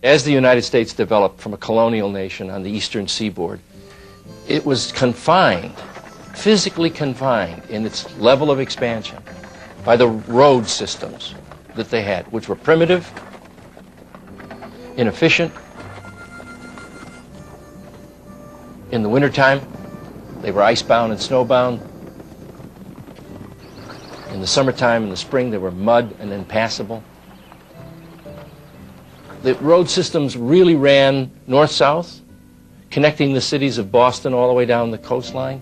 As the United States developed from a colonial nation on the eastern seaboard, it was confined, physically confined in its level of expansion by the road systems that they had, which were primitive, inefficient. In the wintertime, they were icebound and snowbound. In the summertime and the spring, they were mud and impassable. The road systems really ran north-south, connecting the cities of Boston all the way down the coastline.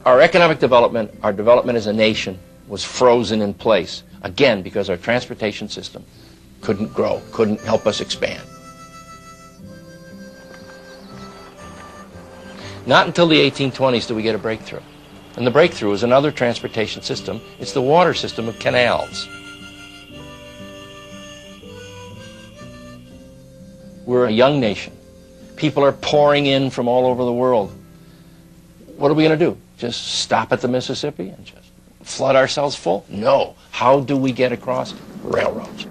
Our economic development, our development as a nation, was frozen in place, again, because our transportation system couldn't grow, couldn't help us expand. Not until the 1820s do we get a breakthrough. And the breakthrough is another transportation system. It's the water system of canals. We're a young nation. People are pouring in from all over the world. What are we going to do? Just stop at the Mississippi and just flood ourselves full? No. How do we get across? Railroads.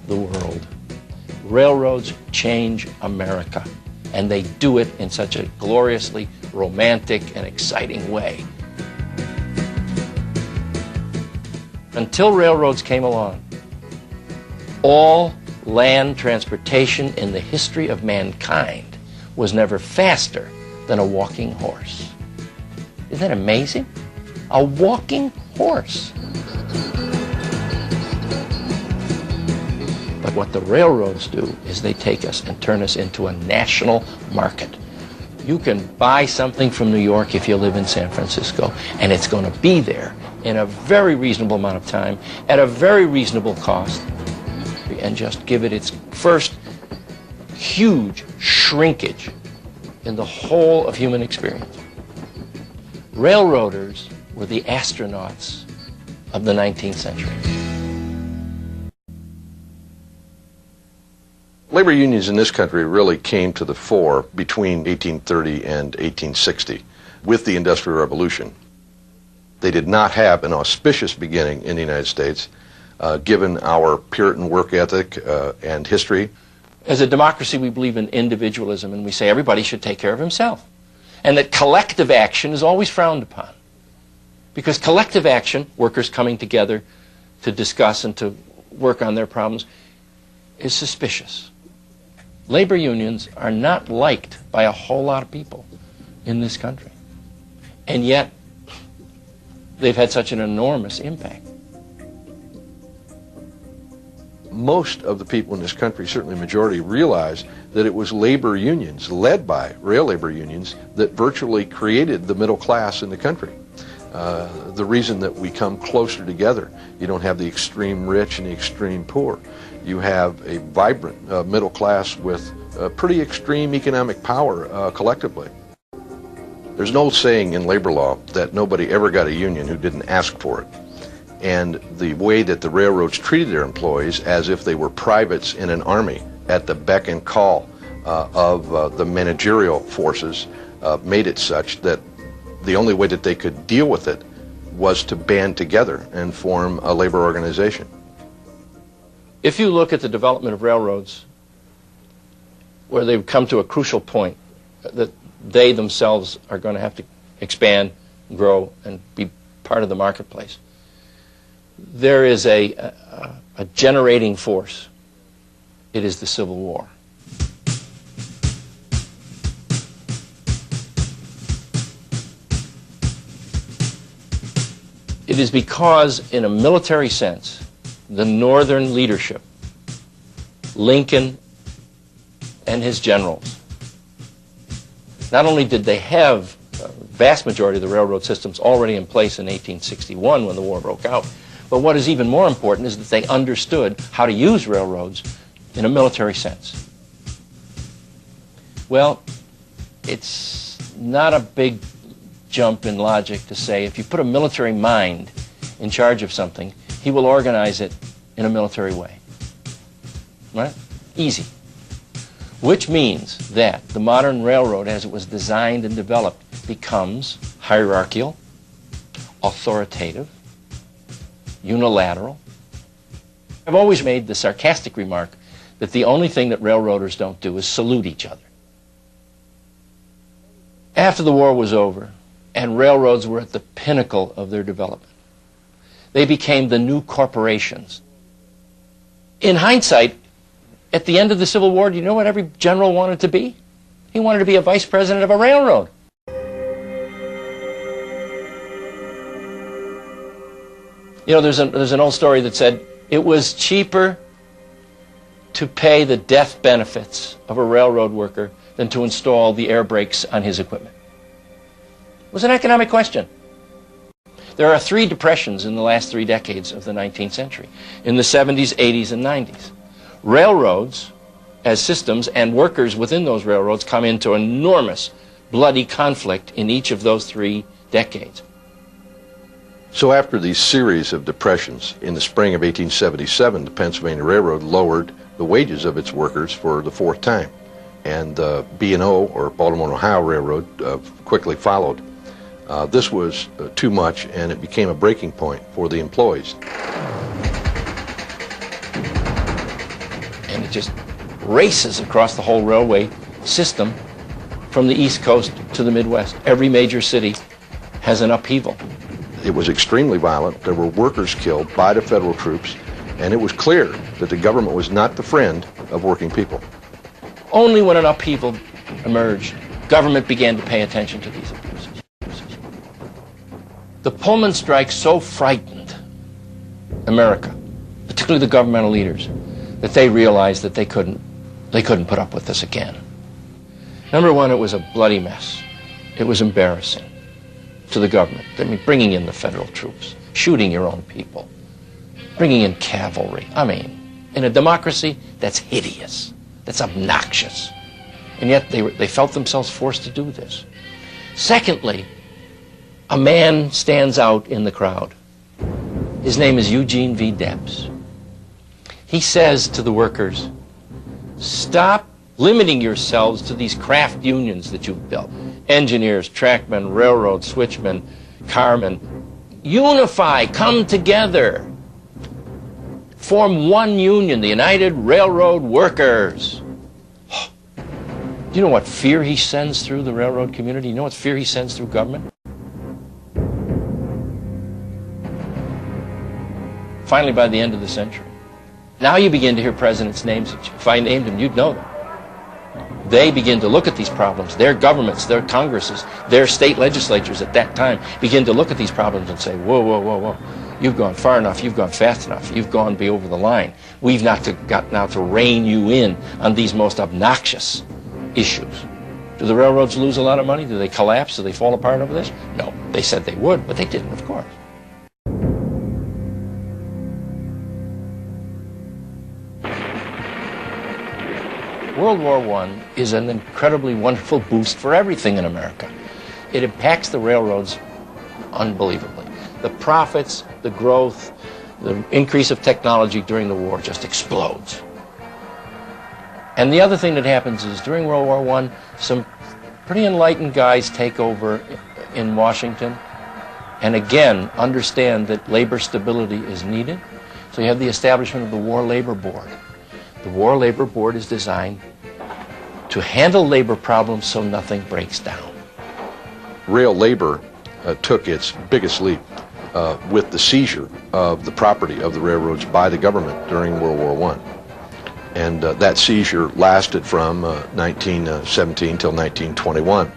The world. Railroads change America, and they do it in such a gloriously romantic and exciting way. Until railroads came along, all land transportation in the history of mankind was never faster than a walking horse. Isn't that amazing? A walking horse. But what the railroads do is they take us and turn us into a national market. You can buy something from New York if you live in San Francisco, and it's going to be there in a very reasonable amount of time, at a very reasonable cost, and just give it its first huge shrinkage in the whole of human experience. Railroaders were the astronauts of the 19th century. Labor unions in this country really came to the fore between 1830 and 1860 with the Industrial Revolution. They did not have an auspicious beginning in the United States, given our Puritan work ethic and history. As a democracy, we believe in individualism, and we say everybody should take care of himself. And that collective action is always frowned upon. Because collective action, workers coming together to discuss and to work on their problems, is suspicious. Labor unions are not liked by a whole lot of people in this country. And yet, they've had such an enormous impact. Most of the people in this country, certainly the majority, realize that it was labor unions, led by rail labor unions, that virtually created the middle class in the country. The reason that we come closer together, you don't have the extreme rich and the extreme poor. You have a vibrant middle class with pretty extreme economic power collectively. There's an old saying in labor law that nobody ever got a union who didn't ask for it. And the way that the railroads treated their employees as if they were privates in an army at the beck and call of the managerial forces made it such that the only way that they could deal with it was to band together and form a labor organization. If you look at the development of railroads, where they've come to a crucial point that they themselves are going to have to expand, grow, and be part of the marketplace, there is a generating force. It is the Civil War. It is because, in a military sense, the Northern leadership, Lincoln and his generals, not only did they have a vast majority of the railroad systems already in place in 1861 when the war broke out, but what is even more important is that they understood how to use railroads in a military sense. Well, it's not a big jump in logic to say if you put a military mind in charge of something, he will organize it in a military way. Right? Easy. Which means that the modern railroad, as it was designed and developed, becomes hierarchical, authoritative, unilateral. I've always made the sarcastic remark that the only thing that railroaders don't do is salute each other. After the war was over and railroads were at the pinnacle of their development, they became the new corporations. In hindsight, at the end of the Civil War, do you know what every general wanted to be? He wanted to be a vice president of a railroad. You know, there's an old story that said it was cheaper to pay the death benefits of a railroad worker than to install the air brakes on his equipment. It was an economic question. There are 3 depressions in the last 3 decades of the 19th century, in the 70s, 80s, and 90s. Railroads as systems and workers within those railroads come into enormous bloody conflict in each of those 3 decades. So after these series of depressions, in the spring of 1877, the Pennsylvania Railroad lowered the wages of its workers for the 4th time. And B&O, or Baltimore Ohio Railroad, quickly followed. This was too much, and it became a breaking point for the employees. And it just races across the whole railway system from the East Coast to the Midwest. Every major city has an upheaval. It was extremely violent. There were workers killed by the federal troops, and it was clear that the government was not the friend of working people. Only when an upheaval emerged, government began to pay attention to these abuses. The Pullman strike so frightened America, particularly the governmental leaders, that they realized that they couldn't put up with this again. Number one, it was a bloody mess. It was embarrassing to the government. I mean, bringing in the federal troops, shooting your own people, bringing in cavalry. I mean, in a democracy, that's hideous. That's obnoxious. And yet they felt themselves forced to do this. Secondly, a man stands out in the crowd. His name is Eugene V. Debs. He says to the workers, stop limiting yourselves to these craft unions that you've built. Engineers, trackmen, railroad switchmen, carmen. Unify, come together. Form one union, the United Railroad Workers. Do you know what fear he sends through the railroad community? You know what fear he sends through government? Finally, by the end of the century, now you begin to hear presidents' names. If I named them, you'd know them. They begin to look at these problems. Their governments, their Congresses, their state legislatures at that time begin to look at these problems and say, whoa, whoa, whoa, whoa. You've gone far enough. You've gone fast enough. You've gone over the line. We've got now to rein you in on these most obnoxious issues. Do the railroads lose a lot of money? Do they collapse? Do they fall apart over this? No. They said they would, but they didn't, of course. World War I is an incredibly wonderful boost for everything in America. It impacts the railroads unbelievably. The profits, the growth, the increase of technology during the war just explodes. And the other thing that happens is during World War I, some pretty enlightened guys take over in Washington and again understand that labor stability is needed. So you have the establishment of the War Labor Board. The War Labor Board is designed to handle labor problems so nothing breaks down. Rail labor took its biggest leap with the seizure of the property of the railroads by the government during World War I. And that seizure lasted from 1917 till 1921.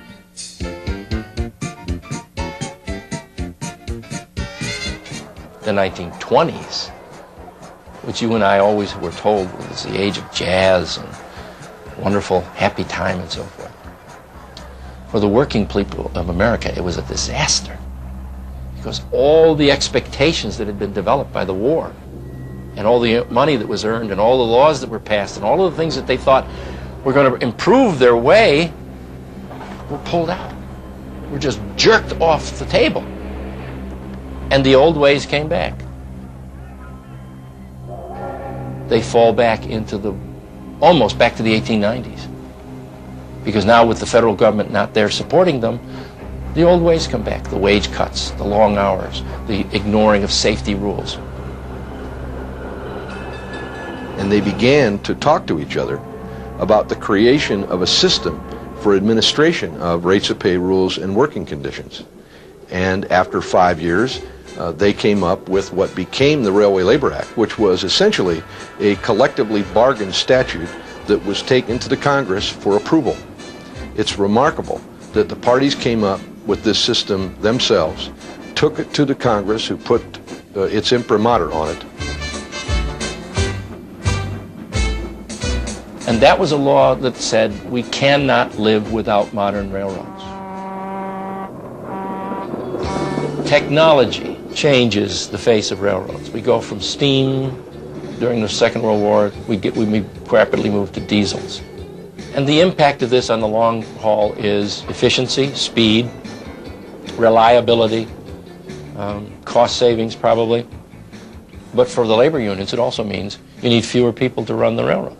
The 1920s, which you and I always were told was the age of jazz and wonderful, happy time and so forth. For the working people of America, it was a disaster because all the expectations that had been developed by the war and all the money that was earned and all the laws that were passed and all of the things that they thought were going to improve their way were pulled out. Were just jerked off the table. And the old ways came back. They fall back into almost back to the 1890s. Because now with the federal government not there supporting them, the old ways come back. The wage cuts, the long hours, the ignoring of safety rules. and they began to talk to each other about the creation of a system for administration of rates of pay rules and working conditions. And after 5 years, they came up with what became the Railway Labor Act, which was essentially a collectively bargained statute that was taken to the Congress for approval. It's remarkable that the parties came up with this system themselves, took it to the Congress, who put its imprimatur on it. And that was a law that said we cannot live without modern railroads. Technology changes the face of railroads. We go from steam during the Second World War, we rapidly move to diesels. And the impact of this on the long haul is efficiency, speed, reliability, cost savings probably. But for the labor unions, it also means you need fewer people to run the railroad.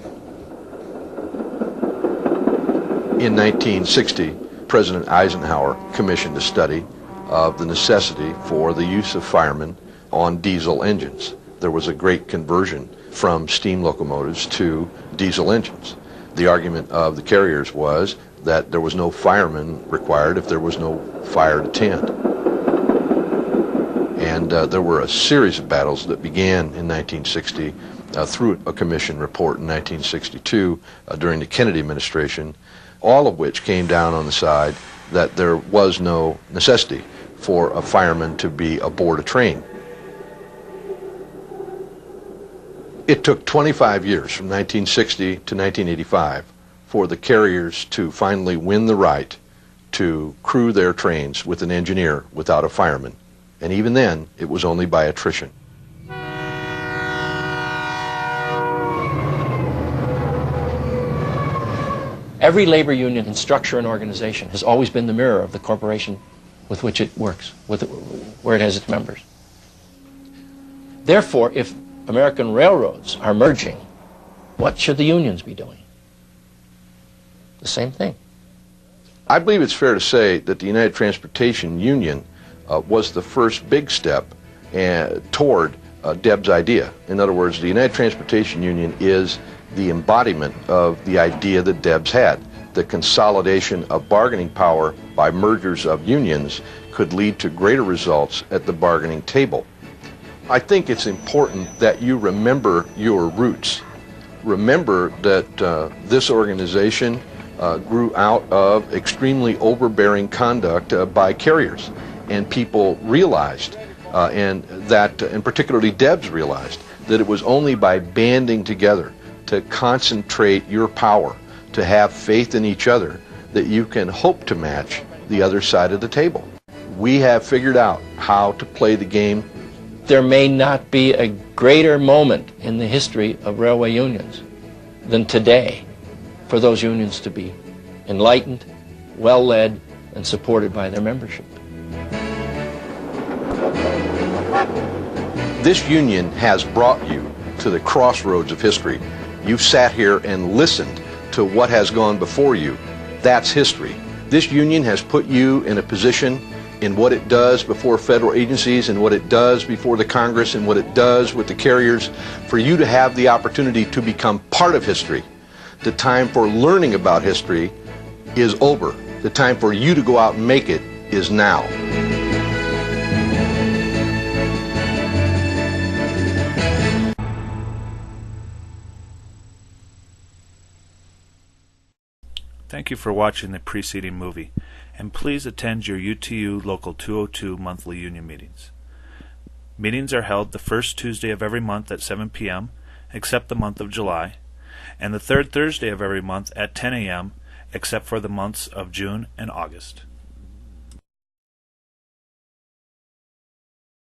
In 1960, President Eisenhower commissioned a study of the necessity for the use of firemen on diesel engines. There was a great conversion from steam locomotives to diesel engines. The argument of the carriers was that there was no fireman required if there was no fire to tend. And there were a series of battles that began in 1960 through a commission report in 1962 during the Kennedy administration, all of which came down on the side that there was no necessity for a fireman to be aboard a train. It took 25 years, from 1960 to 1985, for the carriers to finally win the right to crew their trains with an engineer without a fireman. And even then, it was only by attrition. Every labor union in structure and organization has always been the mirror of the corporation with which it works, where it has its members. Therefore, if American railroads are merging, what should the unions be doing? The same thing. I believe it's fair to say that the United Transportation Union was the first big step toward Deb's idea. In other words, the United Transportation Union is the embodiment of the idea that Debs had. The consolidation of bargaining power by mergers of unions could lead to greater results at the bargaining table. I think it's important that you remember your roots. Remember that this organization grew out of extremely overbearing conduct by carriers, and people realized, and particularly Debs realized, that it was only by banding together to concentrate your power, to have faith in each other, that you can hope to match the other side of the table. We have figured out how to play the game. There may not be a greater moment in the history of railway unions than today for those unions to be enlightened, well-led, and supported by their membership. This union has brought you to the crossroads of history. You've sat here and listened to what has gone before you. That's history. This union has put you in a position in what it does before federal agencies, and what it does before the Congress, and what it does with the carriers, for you to have the opportunity to become part of history. The time for learning about history is over. The time for you to go out and make it is now. Thank you for watching the preceding movie, and please attend your UTU Local 202 monthly union meetings. Meetings are held the first Tuesday of every month at 7 p.m., except the month of July, and the third Thursday of every month at 10 a.m., except for the months of June and August.